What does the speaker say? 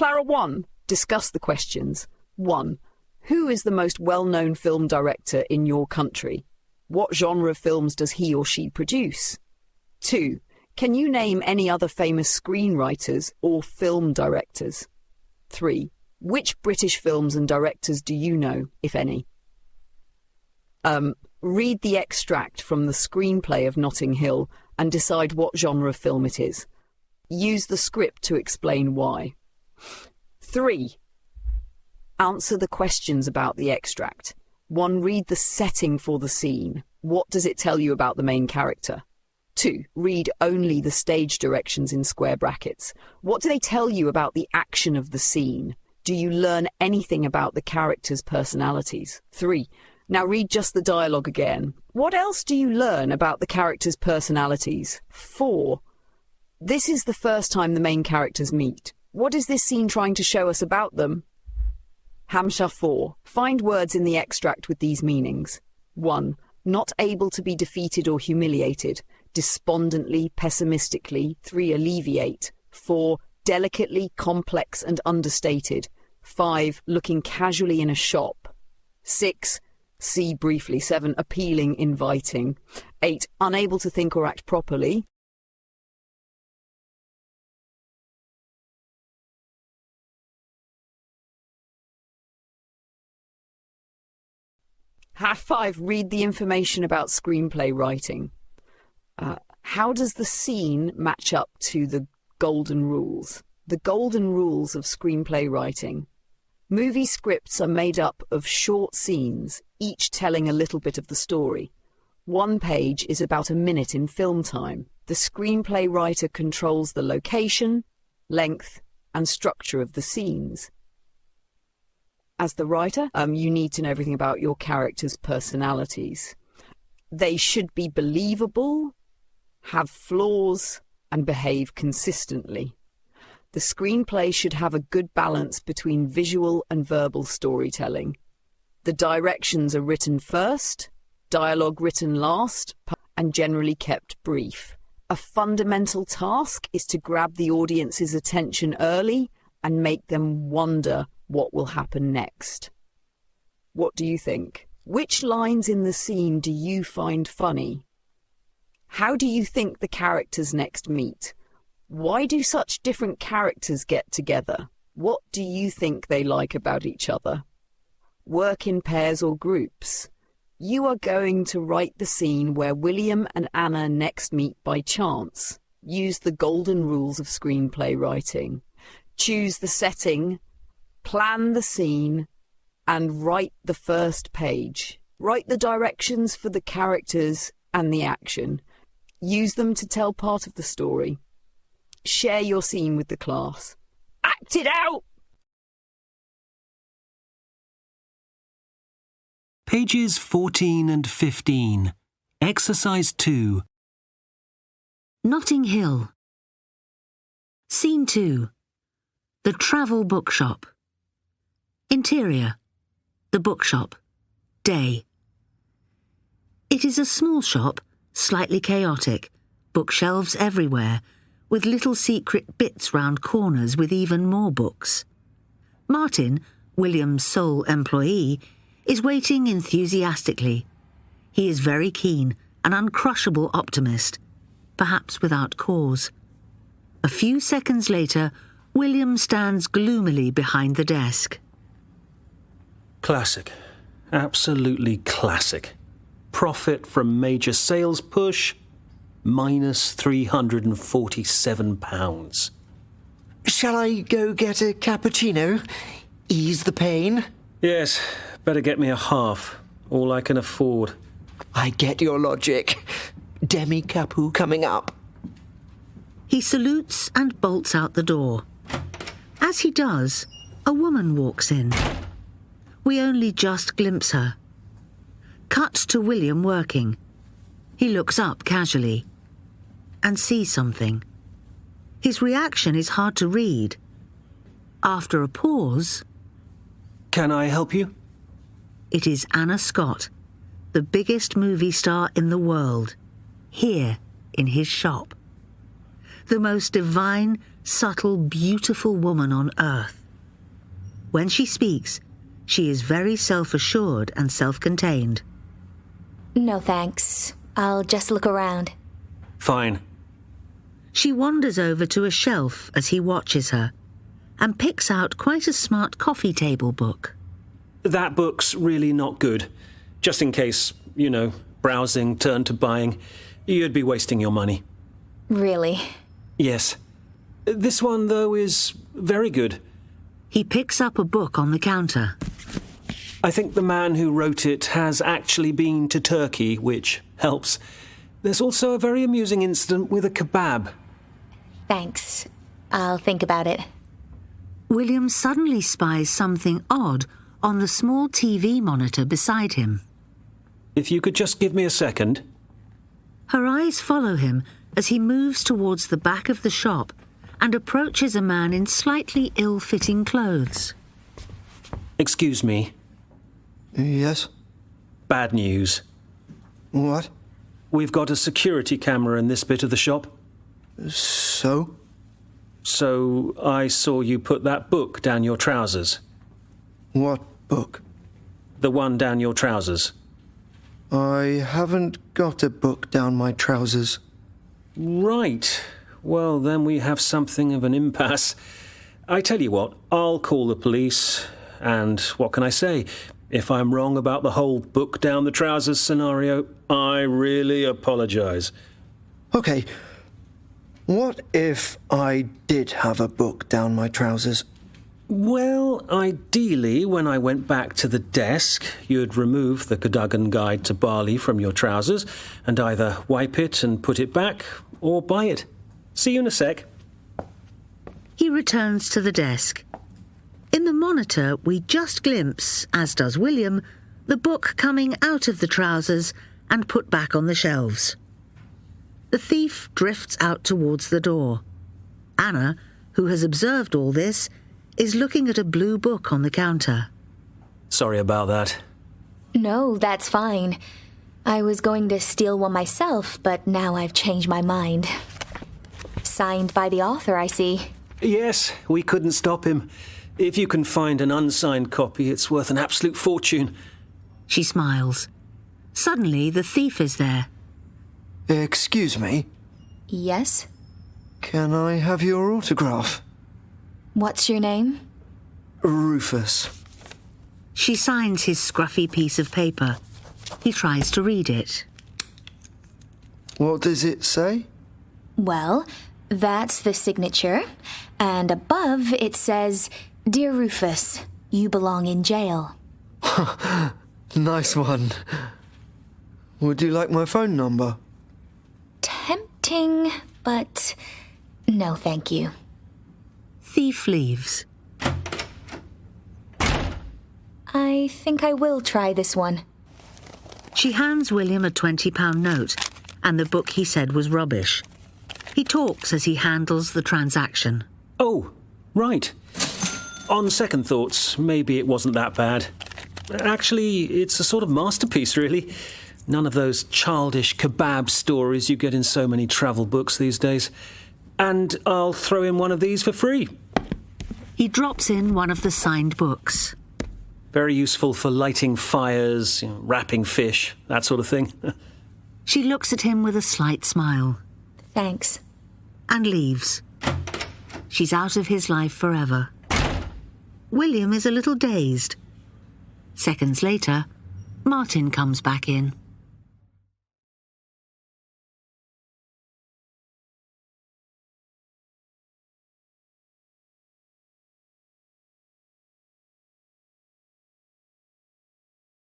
Clara 1. Discuss the questions. 1. Who is the most well-known film director in your country? What genre of films does he or she produce? 2. Can you name any other famous screenwriters or film directors? 3. Which British films and directors do you know, if any? Read the extract from the screenplay of Notting Hill and decide what genre of film it is. Use the script to explain why. 3. Answer the questions about the extract. 1. Read the setting for the scene. What does it tell you about the main character? 2. Read only the stage directions in square brackets. What do they tell you about the action of the scene? Do you learn anything about the characters' personalities? 3. Now read just the dialogue again. What else do you learn about the characters' personalities? 4. This is the first time the main characters meet. What is this scene trying to show us about them? Hamsha 4. Find words in the extract with these meanings. 1. Not able to be defeated or humiliated. Despondently, pessimistically. 3. Alleviate. 4. Delicately, complex and understated. 5. Looking casually in a shop. 6. See briefly. 7. Appealing, inviting. 8. Unable to think or act properly. Half 5. Read the information about screenplay writing. How does the scene match up to the golden rules? The golden rules of screenplay writing. Movie scripts are made up of short scenes, each telling a little bit of the story. 1 page is about a minute in film time. The screenplay writer controls the location, length, and structure of the scenes. As the writer, you need to know everything about your characters' personalities. They should be believable, have flaws, and behave consistently. The screenplay should have a good balance between visual and verbal storytelling. The directions are written first, dialogue written last, and generally kept brief. A fundamental task is to grab the audience's attention early and make them wonder what will happen next. What do you think? Which lines in the scene do you find funny? How do you think the characters next meet? Why do such different characters get together? What do you think they like about each other? Work in pairs or groups. You are going to write the scene where William and Anna next meet by chance. Use the golden rules of screenplay writing. Choose the setting, plan the scene, and write the first page. Write the directions for the characters and the action. Use them to tell part of the story. Share your scene with the class. Act it out! Pages 14 and 15. Exercise 2. Notting Hill. Scene 2. The Travel Bookshop. Interior. The bookshop. Day. It is a small shop, slightly chaotic, bookshelves everywhere, with little secret bits round corners with even more books. Martin, William's sole employee, is waiting enthusiastically. He is very keen, an uncrushable optimist, perhaps without cause. A few seconds later, William stands gloomily behind the desk. Classic. Absolutely classic. Profit from major sales push, minus £347. Shall I go get a cappuccino? Ease the pain? Yes, better get me a half. All I can afford. I get your logic. Demi-capu coming up. He salutes and bolts out the door. As he does, a woman walks in. We only just glimpse her. Cut to William working. He looks up casually and sees something. His reaction is hard to read. After a pause... Can I help you? It is Anna Scott, the biggest movie star in the world, here in his shop. The most divine, subtle, beautiful woman on earth. When she speaks, she is very self-assured and self-contained. No thanks. I'll just look around. Fine. She wanders over to a shelf as he watches her and picks out quite a smart coffee table book. That book's really not good. Just in case, browsing turned to buying, you'd be wasting your money. Really? Yes. This one, though, is very good. He picks up a book on the counter. I think the man who wrote it has actually been to Turkey, which helps. There's also a very amusing incident with a kebab. Thanks. I'll think about it. William suddenly spies something odd on the small TV monitor beside him. If you could just give me a second. Her eyes follow him as he moves towards the back of the shop and approaches a man in slightly ill-fitting clothes. Excuse me. Yes? Bad news. What? We've got a security camera in this bit of the shop. So? So I saw you put that book down your trousers. What book? The one down your trousers. I haven't got a book down my trousers. Right. Well, then we have something of an impasse. I tell you what, I'll call the police, and what can I say? If I'm wrong about the whole book down the trousers scenario, I really apologise. Okay. What if I did have a book down my trousers? Well, ideally, when I went back to the desk, you'd remove the Cadogan Guide to Bali from your trousers and either wipe it and put it back or buy it. See you in a sec. He returns to the desk. In the monitor, we just glimpse, as does William, the book coming out of the trousers and put back on the shelves. The thief drifts out towards the door. Anna, who has observed all this, is looking at a blue book on the counter. Sorry about that. No, that's fine. I was going to steal one myself, but now I've changed my mind. Signed by the author, I see. Yes, we couldn't stop him. If you can find an unsigned copy, it's worth an absolute fortune. She smiles. Suddenly, the thief is there. Excuse me? Yes? Can I have your autograph? What's your name? Rufus. She signs his scruffy piece of paper. He tries to read it. What does it say? Well, that's the signature. And above it says, "Dear Rufus, you belong in jail." Nice one. Would you like my phone number? Tempting, but no thank you. Thief leaves. I think I will try this one. She hands William a £20 note and the book he said was rubbish. He talks as he handles the transaction. Oh, right. On second thoughts, maybe it wasn't that bad. Actually, it's a sort of masterpiece, really. None of those childish kebab stories you get in so many travel books these days. And I'll throw in one of these for free. He drops in one of the signed books. Very useful for lighting fires, wrapping fish, that sort of thing. She looks at him with a slight smile. Thanks. And leaves. She's out of his life forever. William is a little dazed. Seconds later, Martin comes back in.